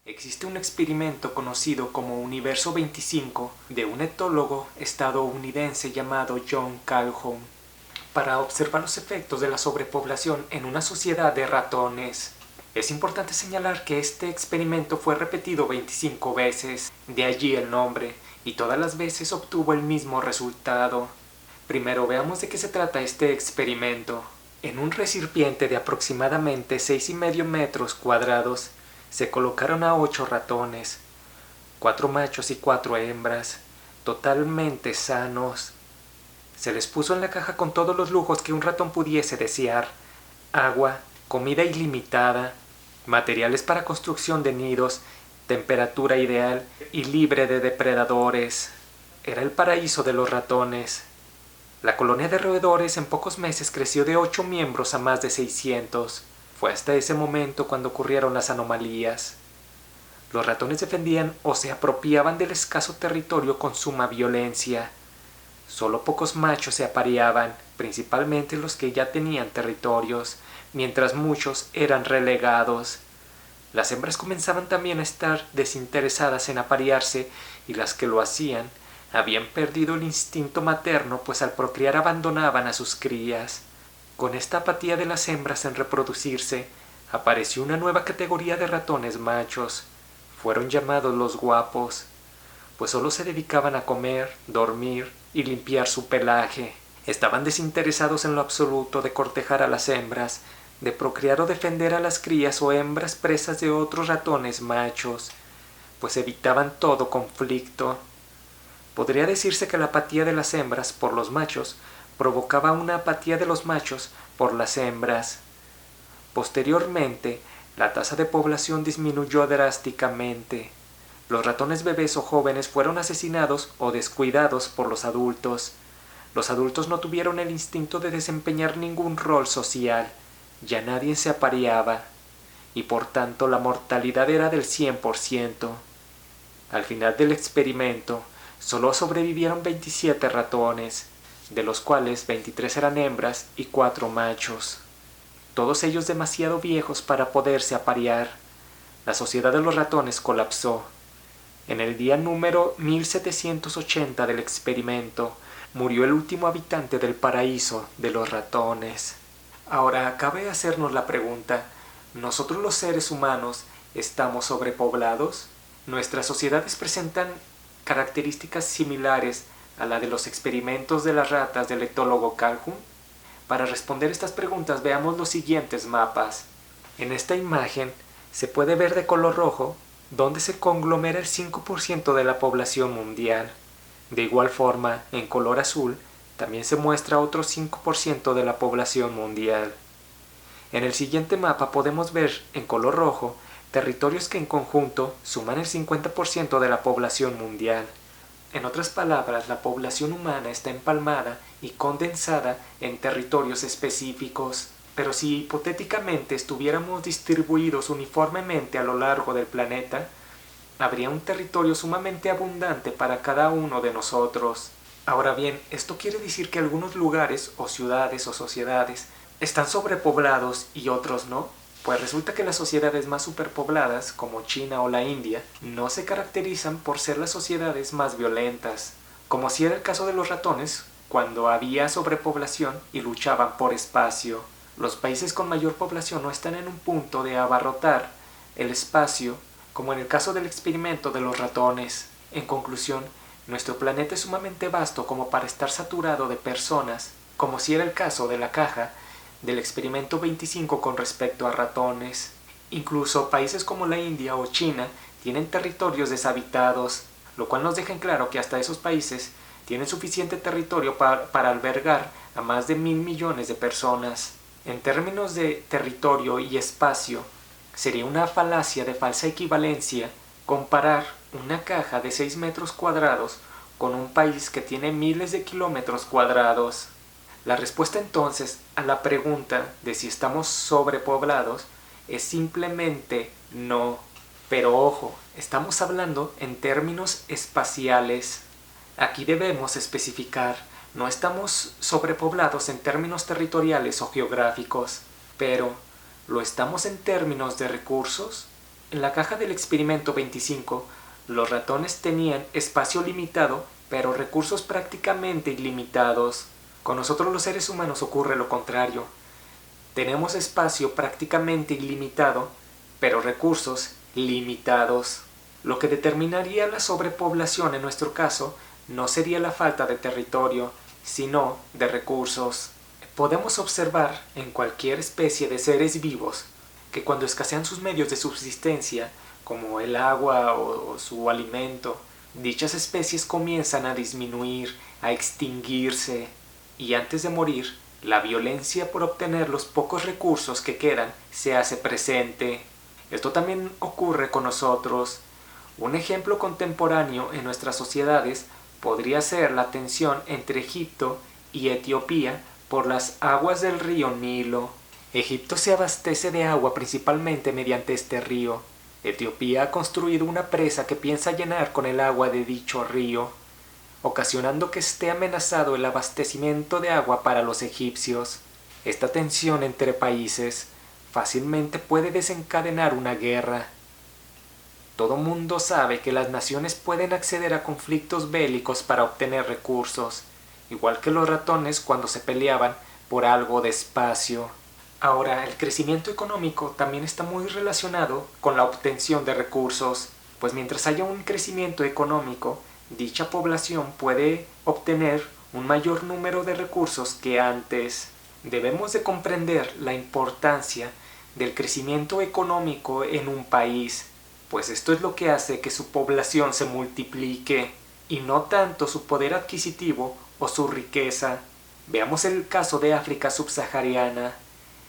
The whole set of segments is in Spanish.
Existe un experimento conocido como Universo 25 de un etólogo estadounidense llamado John Calhoun para observar los efectos de la sobrepoblación en una sociedad de ratones. Es importante señalar que este experimento fue repetido 25 veces, de allí el nombre, y todas las veces obtuvo el mismo resultado. Primero veamos de qué se trata este experimento. En un recipiente de aproximadamente 6,5 metros cuadrados se colocaron a 8 ratones, 4 machos y 4 hembras, totalmente sanos. Se les puso en la caja con todos los lujos que un ratón pudiese desear: agua, comida ilimitada, materiales para construcción de nidos, temperatura ideal y libre de depredadores. Era el paraíso de los ratones. La colonia de roedores en pocos meses creció de 8 miembros a más de 600. Fue hasta ese momento cuando ocurrieron las anomalías. Los ratones defendían o se apropiaban del escaso territorio con suma violencia. Solo pocos machos se apareaban, principalmente los que ya tenían territorios, mientras muchos eran relegados. Las hembras comenzaban también a estar desinteresadas en aparearse, y las que lo hacían habían perdido el instinto materno, pues al procrear abandonaban a sus crías. Con esta apatía de las hembras en reproducirse, apareció una nueva categoría de ratones machos. Fueron llamados los guapos, pues solo se dedicaban a comer, dormir y limpiar su pelaje. Estaban desinteresados en lo absoluto de cortejar a las hembras, de procrear o defender a las crías o hembras presas de otros ratones machos, pues evitaban todo conflicto. Podría decirse que la apatía de las hembras por los machos provocaba una apatía de los machos por las hembras. Posteriormente, la tasa de población disminuyó drásticamente. Los ratones bebés o jóvenes fueron asesinados o descuidados por los adultos. Los adultos no tuvieron el instinto de desempeñar ningún rol social. Ya nadie se apareaba, y por tanto la mortalidad era del 100%. Al final del experimento, solo sobrevivieron 27 ratones, de los cuales 23 eran hembras y 4 machos. Todos ellos demasiado viejos para poderse aparear. La sociedad de los ratones colapsó. En el día número 1780 del experimento, murió el último habitante del paraíso de los ratones. Ahora cabe hacernos la pregunta: ¿nosotros los seres humanos estamos sobrepoblados? ¿Nuestras sociedades presentan características similares a la de los experimentos de las ratas del etólogo Calhoun? Para responder estas preguntas veamos los siguientes mapas. En esta imagen se puede ver de color rojo donde se conglomera el 5% de la población mundial. De igual forma, en color azul también se muestra otro 5% de la población mundial. En el siguiente mapa podemos ver en color rojo territorios que en conjunto suman el 50% de la población mundial. En otras palabras, la población humana está empalmada y condensada en territorios específicos. Pero si hipotéticamente estuviéramos distribuidos uniformemente a lo largo del planeta, habría un territorio sumamente abundante para cada uno de nosotros. Ahora bien, esto quiere decir que algunos lugares o ciudades o sociedades están sobrepoblados y otros no. Pues resulta que las sociedades más superpobladas, como China o la India, no se caracterizan por ser las sociedades más violentas, como si era el caso de los ratones, cuando había sobrepoblación y luchaban por espacio. Los países con mayor población no están en un punto de abarrotar el espacio, como en el caso del experimento de los ratones. En conclusión, nuestro planeta es sumamente vasto como para estar saturado de personas, como si era el caso de la caja del experimento 25 con respecto a ratones. Incluso países como la India o China tienen territorios deshabitados, lo cual nos deja en claro que hasta esos países tienen suficiente territorio para albergar a más de 1.000 millones de personas. En términos de territorio y espacio, sería una falacia de falsa equivalencia comparar una caja de 6 metros cuadrados con un país que tiene miles de kilómetros cuadrados. La respuesta entonces a la pregunta de si estamos sobrepoblados es simplemente no. Pero ojo, estamos hablando en términos espaciales. Aquí debemos especificar: no estamos sobrepoblados en términos territoriales o geográficos, pero ¿lo estamos en términos de recursos? En la caja del experimento 25, los ratones tenían espacio limitado, pero recursos prácticamente ilimitados. Con nosotros los seres humanos ocurre lo contrario. Tenemos espacio prácticamente ilimitado, pero recursos limitados. Lo que determinaría la sobrepoblación en nuestro caso no sería la falta de territorio, sino de recursos. Podemos observar en cualquier especie de seres vivos que cuando escasean sus medios de subsistencia, como el agua o su alimento, dichas especies comienzan a disminuir, a extinguirse, y antes de morir, la violencia por obtener los pocos recursos que quedan se hace presente. Esto también ocurre con nosotros. Un ejemplo contemporáneo en nuestras sociedades podría ser la tensión entre Egipto y Etiopía por las aguas del río Nilo. Egipto se abastece de agua principalmente mediante este río. Etiopía ha construido una presa que piensa llenar con el agua de dicho río, ocasionando que esté amenazado el abastecimiento de agua para los egipcios. Esta tensión entre países fácilmente puede desencadenar una guerra. Todo mundo sabe que las naciones pueden acceder a conflictos bélicos para obtener recursos, igual que los ratones cuando se peleaban por algo de espacio. Ahora, el crecimiento económico también está muy relacionado con la obtención de recursos, pues mientras haya un crecimiento económico, dicha población puede obtener un mayor número de recursos que antes. Debemos de comprender la importancia del crecimiento económico en un país, pues esto es lo que hace que su población se multiplique, y no tanto su poder adquisitivo o su riqueza. Veamos el caso de África subsahariana,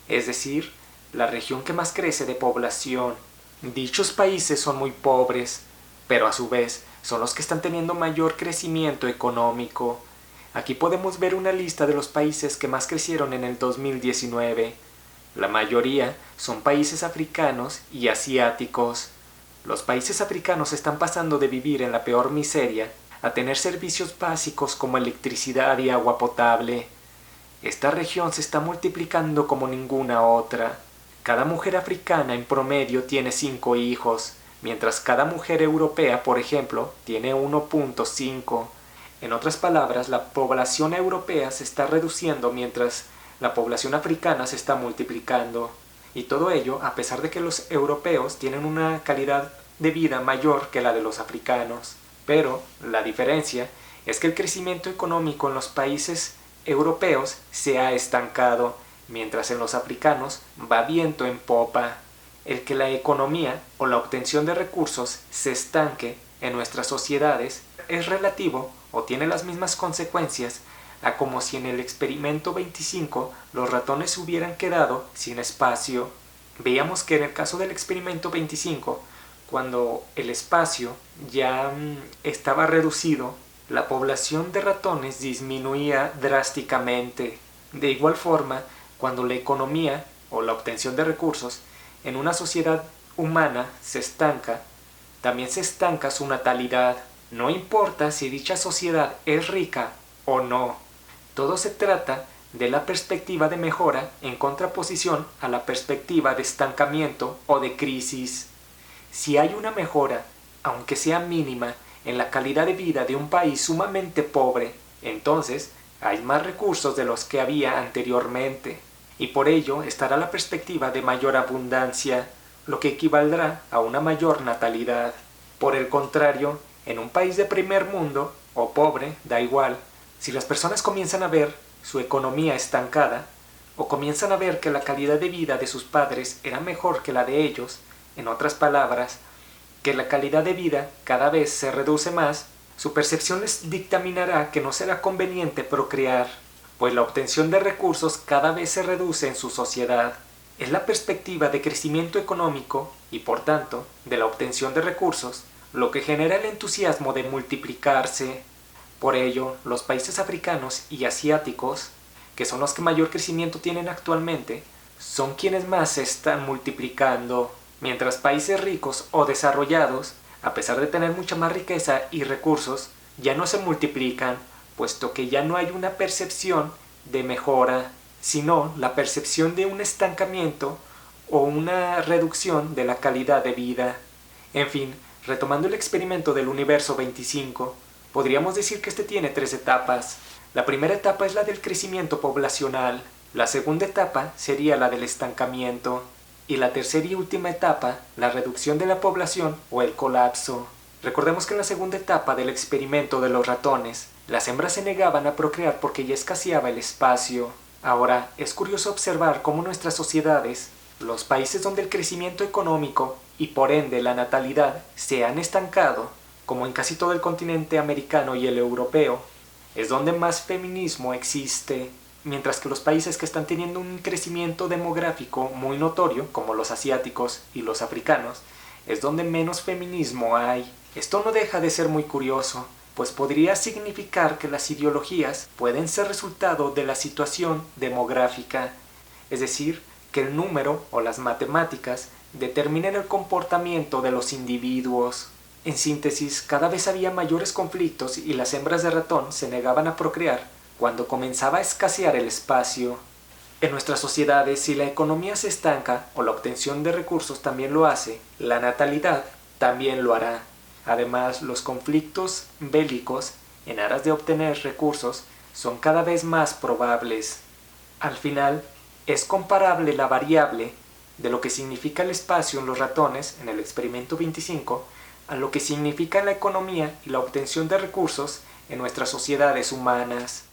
es decir, la región que más crece de población. Dichos países son muy pobres, pero a su vez son los que están teniendo mayor crecimiento económico. Aquí podemos ver una lista de los países que más crecieron en el 2019. La mayoría son países africanos y asiáticos. Los países africanos están pasando de vivir en la peor miseria a tener servicios básicos como electricidad y agua potable. Esta región se está multiplicando como ninguna otra. Cada mujer africana en promedio tiene 5 hijos, mientras cada mujer europea, por ejemplo, tiene 1.5. En otras palabras, la población europea se está reduciendo mientras la población africana se está multiplicando. Y todo ello a pesar de que los europeos tienen una calidad de vida mayor que la de los africanos. Pero la diferencia es que el crecimiento económico en los países europeos se ha estancado, mientras en los africanos va viento en popa. El que la economía o la obtención de recursos se estanque en nuestras sociedades es relativo o tiene las mismas consecuencias a como si en el experimento 25 los ratones hubieran quedado sin espacio. Veíamos que en el caso del experimento 25, cuando el espacio ya estaba reducido, la población de ratones disminuía drásticamente. De igual forma, cuando la economía o la obtención de recursos en una sociedad humana se estanca, también se estanca su natalidad. No importa si dicha sociedad es rica o no. Todo se trata de la perspectiva de mejora en contraposición a la perspectiva de estancamiento o de crisis. Si hay una mejora, aunque sea mínima, en la calidad de vida de un país sumamente pobre, entonces hay más recursos de los que había anteriormente, y por ello estará la perspectiva de mayor abundancia, lo que equivaldrá a una mayor natalidad. Por el contrario, en un país de primer mundo, o pobre, da igual, si las personas comienzan a ver su economía estancada, o comienzan a ver que la calidad de vida de sus padres era mejor que la de ellos, en otras palabras, que la calidad de vida cada vez se reduce más, su percepción les dictaminará que no será conveniente procrear, pues la obtención de recursos cada vez se reduce en su sociedad. Es la perspectiva de crecimiento económico y, por tanto, de la obtención de recursos, lo que genera el entusiasmo de multiplicarse. Por ello, los países africanos y asiáticos, que son los que mayor crecimiento tienen actualmente, son quienes más se están multiplicando, mientras países ricos o desarrollados, a pesar de tener mucha más riqueza y recursos, ya no se multiplican, puesto que ya no hay una percepción de mejora, sino la percepción de un estancamiento o una reducción de la calidad de vida. En fin, retomando el experimento del universo 25, podríamos decir que este tiene 3 etapas. La primera etapa es la del crecimiento poblacional, la segunda etapa sería la del estancamiento, y la tercera y última etapa, la reducción de la población o el colapso. Recordemos que en la segunda etapa del experimento de los ratones, las hembras se negaban a procrear porque ya escaseaba el espacio. Ahora, es curioso observar cómo nuestras sociedades, los países donde el crecimiento económico y por ende la natalidad se han estancado, como en casi todo el continente americano y el europeo, es donde más feminismo existe, mientras que los países que están teniendo un crecimiento demográfico muy notorio, como los asiáticos y los africanos, es donde menos feminismo hay. Esto no deja de ser muy curioso, pues podría significar que las ideologías pueden ser resultado de la situación demográfica, es decir, que el número o las matemáticas determinen el comportamiento de los individuos. En síntesis, cada vez había mayores conflictos y las hembras de ratón se negaban a procrear cuando comenzaba a escasear el espacio. En nuestras sociedades, si la economía se estanca o la obtención de recursos también lo hace, la natalidad también lo hará. Además, los conflictos bélicos en aras de obtener recursos son cada vez más probables. Al final, es comparable la variable de lo que significa el espacio en los ratones en el experimento 25 a lo que significa la economía y la obtención de recursos en nuestras sociedades humanas.